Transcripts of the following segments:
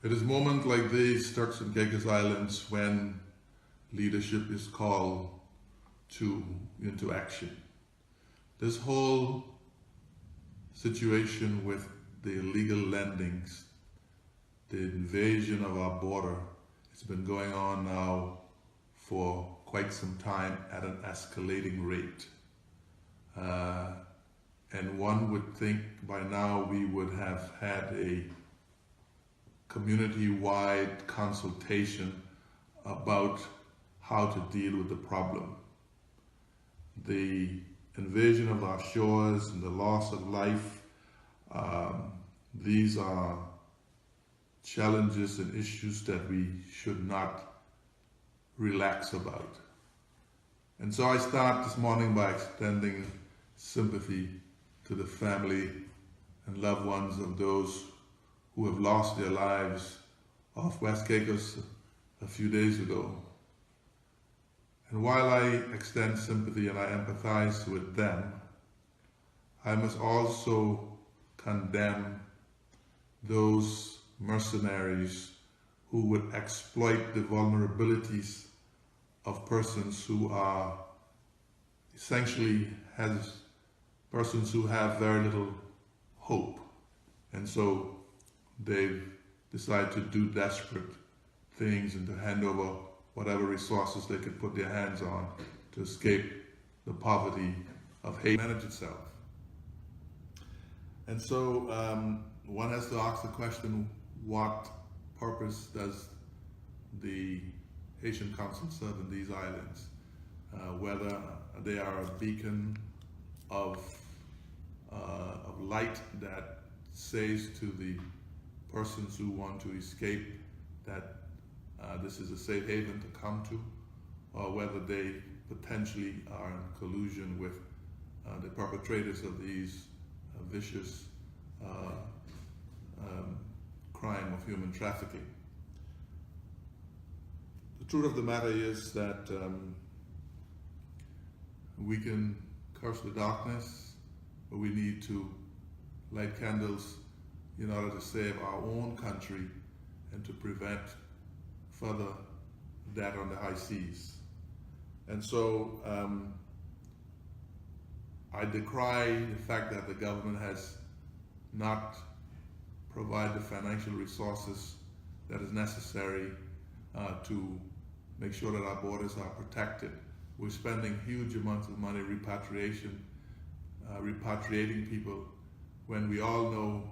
It is moments like these, Turks and Caicos Islands, when leadership is called into action. This whole situation with the illegal landings, the invasion of our border, it's been going on now for quite some time at an escalating rate. And one would think by now we would have had a community-wide consultation about how to deal with the problem. The invasion of our shores and the loss of life, these are challenges and issues that we should not relax about. And so I start this morning by extending sympathy to the family and loved ones of those who have lost their lives off West Caicos a few days ago. And while I extend sympathy and I empathize with them, I must also condemn those mercenaries who would exploit the vulnerabilities of persons who are essentially persons who have very little hope. And so they've decided to do desperate things and to hand over whatever resources they could put their hands on to escape the poverty of Haiti manage itself. And so one has to ask the question, what purpose does the Haitian Council serve in these islands? Whether they are a beacon of light that says to the persons who want to escape that this is a safe haven to come to, or whether they potentially are in collusion with the perpetrators of these vicious crime of human trafficking. The truth of the matter is that we can curse the darkness, but we need to light candles in order to save our own country and to prevent further death on the high seas. And so I decry the fact that the government has not provided the financial resources that is necessary to make sure that our borders are protected. We're spending huge amounts of money repatriating people, when we all know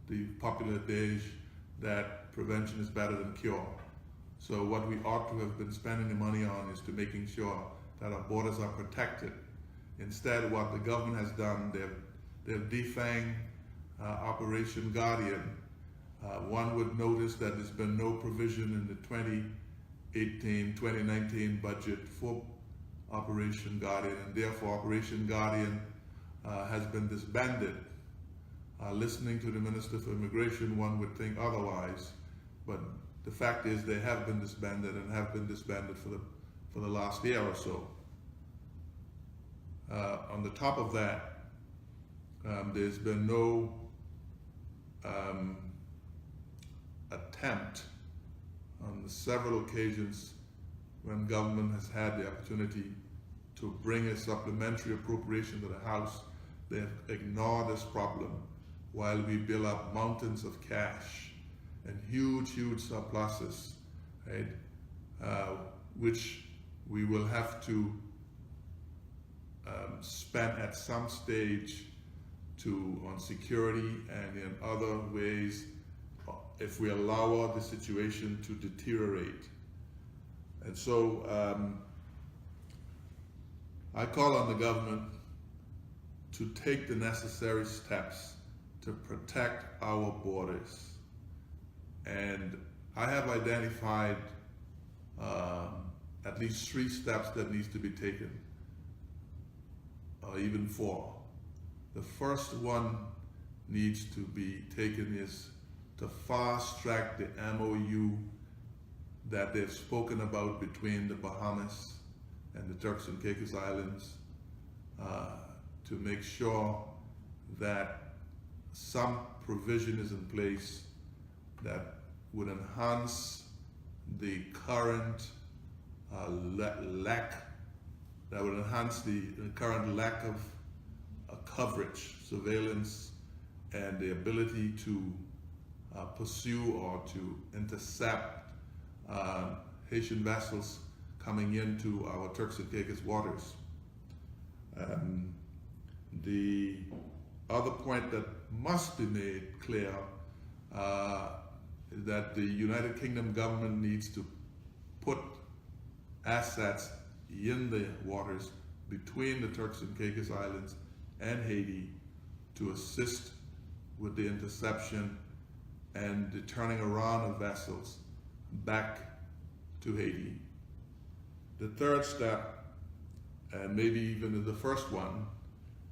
the popular adage that prevention is better than cure. So what we ought to have been spending the money on is to making sure that our borders are protected. Instead, what the government has done, they've defanged Operation Guardian. One would notice that there's been no provision in the 2018-2019 budget for Operation Guardian, and therefore Operation Guardian has been disbanded. Listening to the Minister for Immigration, one would think otherwise, but the fact is they have been disbanded and have been disbanded for the last year or so. On the top of that, there's been no attempt on several occasions when government has had the opportunity to bring a supplementary appropriation to the House. They have ignored this problem while we build up mountains of cash and huge surpluses, right? Which we will have to spend at some stage on security and in other ways if we allow the situation to deteriorate. And so I call on the government to take the necessary steps to protect our borders. And I have identified at least 3 steps that needs to be taken, or even 4. The first one needs to be taken is to fast track the MOU that they've spoken about between the Bahamas and the Turks and Caicos Islands, to make sure that some provision is in place that would enhance the current lack, that would enhance the current lack of coverage, surveillance, and the ability to pursue or to intercept Haitian vessels coming into our Turks and Caicos waters. The other point that must be made clear is that the United Kingdom government needs to put assets in the waters between the Turks and Caicos Islands and Haiti to assist with the interception and the turning around of vessels back to Haiti. The third step, and maybe even the first one,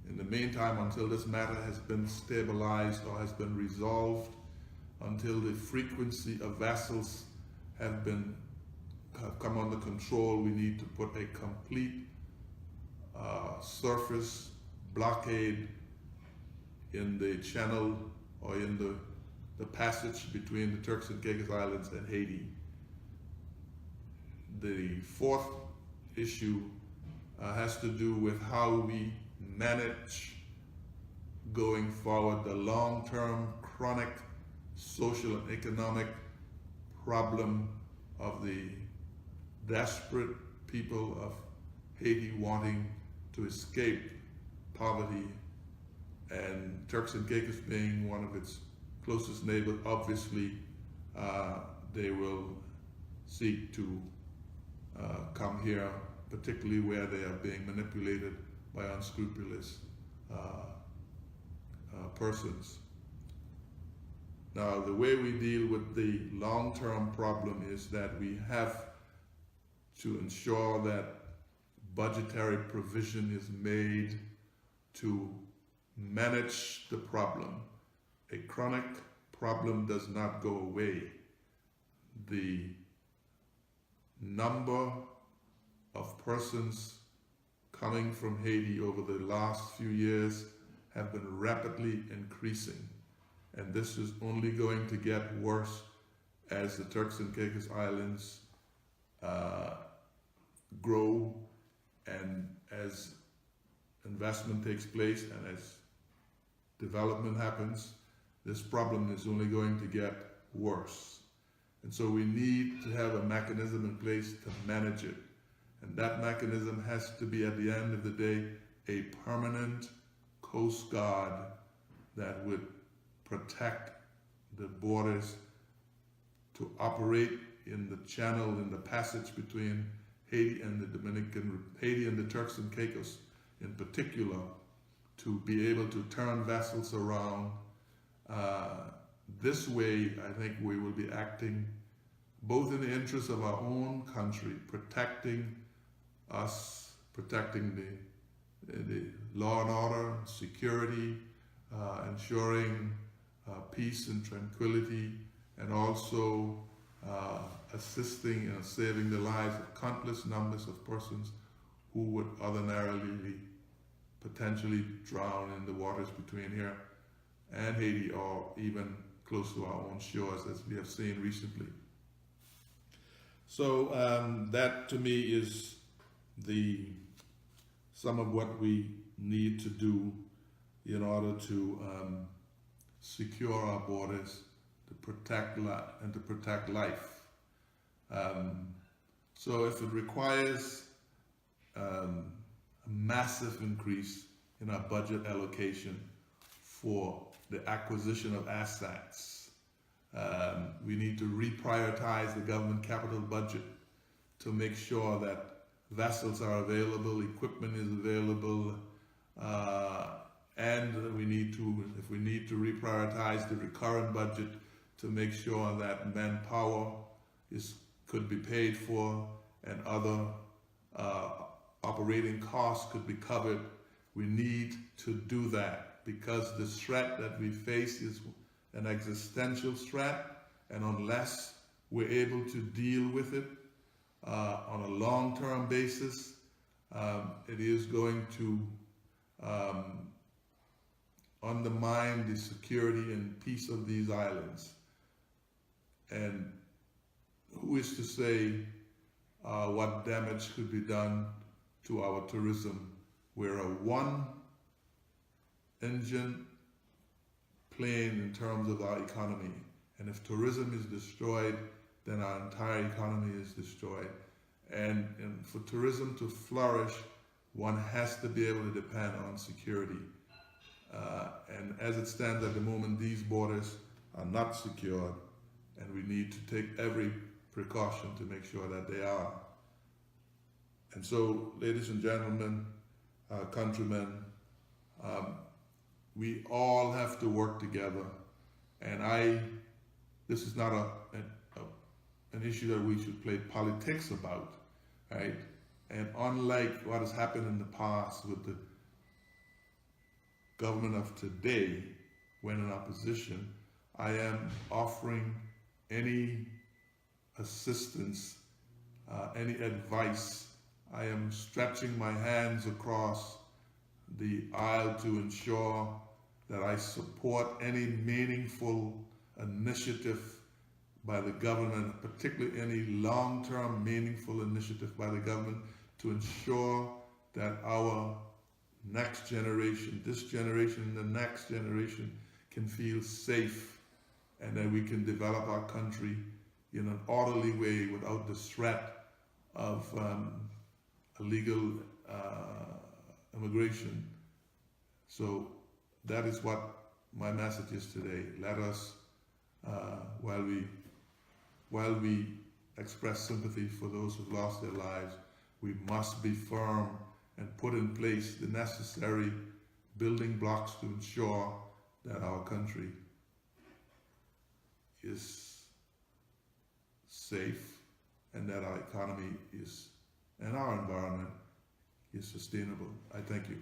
in the meantime, until this matter has been stabilized or has been resolved, until the frequency of vessels have come under control, we need to put a complete surface blockade in the channel or in the passage between the Turks and Caicos Islands and Haiti. The fourth issue has to do with how we manage going forward the long-term chronic social and economic problem of the desperate people of Haiti wanting to escape poverty, and Turks and Caicos being one of its closest neighbors. Obviously they will seek to come here, particularly where they are being manipulated by unscrupulous persons. Now, the way we deal with the long-term problem is that we have to ensure that budgetary provision is made to manage the problem. A chronic problem does not go away. The number of persons coming from Haiti over the last few years have been rapidly increasing, and this is only going to get worse as the Turks and Caicos Islands grow, and as investment takes place and as development happens. This problem is only going to get worse. And so we need to have a mechanism in place to manage it. And that mechanism has to be, at the end of the day, a permanent Coast Guard that would protect the borders, to operate in the channel, in the passage between Haiti and the Turks and Caicos in particular, to be able to turn vessels around. This way, I think we will be acting both in the interest of our own country, protecting us, protecting the law and order, security, ensuring peace and tranquility, and also assisting and saving the lives of countless numbers of persons who would ordinarily potentially drown in the waters between here and Haiti, or even close to our own shores, as we have seen recently. So that to me is some of what we need to do in order to secure our borders, to protect life. So if it requires a massive increase in our budget allocation for the acquisition of assets, we need to reprioritize the government capital budget to make sure that vessels are available, equipment is available, and if we need to reprioritize the recurrent budget to make sure that manpower could be paid for and other operating costs could be covered. We need to do that because the threat that we face is an existential threat, and unless we're able to deal with it on a long-term basis, it is going to undermine the security and peace of these islands. And who is to say what damage could be done to our tourism? We're a one-engine plane in terms of our economy. And if tourism is destroyed, then our entire economy is destroyed. And for tourism to flourish, one has to be able to depend on security. And as it stands at the moment, these borders are not secured, and we need to take every precaution to make sure that they are. And so, ladies and gentlemen, countrymen, we all have to work together. And this is not an issue that we should play politics about, right? And unlike what has happened in the past with the government of today, when in opposition, I am offering any assistance, any advice. I am stretching my hands across the aisle to ensure that I support any meaningful initiative by the government, particularly any long-term meaningful initiative by the government to ensure that our next generation, this generation and the next generation, can feel safe, and that we can develop our country in an orderly way without the threat of illegal immigration. So that is what my message is today. Let us, while we express sympathy for those who've lost their lives, we must be firm and put in place the necessary building blocks to ensure that our country is safe and that our economy is, and our environment is sustainable. I thank you.